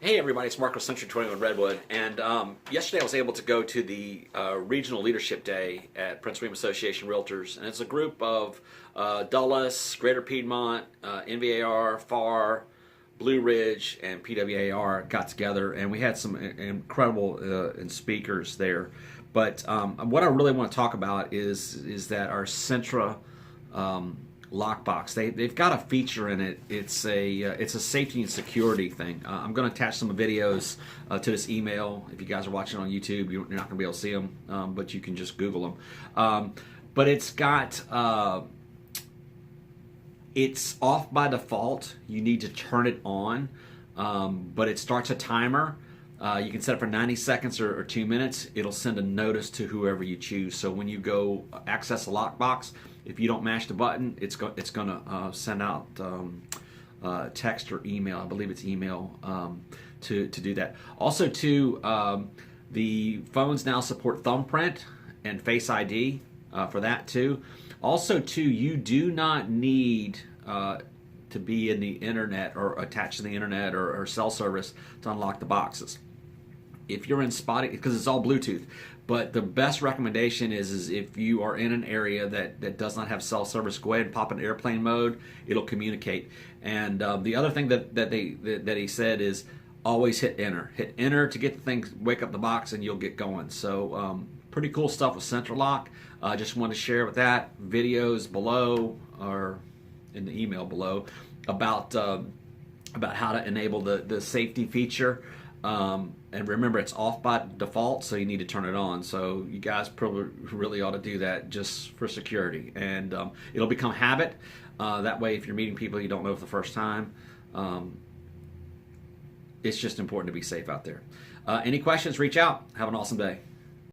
Hey everybody, it's Mark with Sentrilock with Redwood, and yesterday I was able to go to the Regional Leadership Day at Prince William Association Realtors, and it's a group of Dulles, Greater Piedmont, NVAR, FAR, Blue Ridge, and PWAR got together, and we had some incredible speakers there. But what I really want to talk about is that our Sentra lockbox. They've got a feature in it. It's a safety and security thing. I'm going to attach some videos to this email. If you guys are watching on YouTube, you're not going to be able to see them, but you can just Google them. But it's got it's off by default. You need to turn it on, but it starts a timer. You can set it for 90 seconds or 2 minutes. It'll send a notice to whoever you choose. So when you go access a lockbox, if you don't mash the button, it's going to send out text or email. I believe it's email to do that. Also, too, the phones now support thumbprint and Face ID for that too. Also, too, you do not need to be in the internet or attached to the internet or cell service to unlock the boxes. If you're in spotting, because it's all Bluetooth, but the best recommendation is if you are in an area that does not have cell service, go ahead and pop in airplane mode. It'll communicate. And the other thing that he said is always hit enter. Hit enter to get the thing, wake up the box, and you'll get going. So pretty cool stuff with Sentrilock. Just wanted to share with that. Videos below or in the email below about how to enable the safety feature. And remember, it's off by default, so you need to turn it on. So you guys probably really ought to do that just for security. And it'll become habit. That way, if you're meeting people you don't know for the first time, it's just important to be safe out there. Any questions, reach out. Have an awesome day.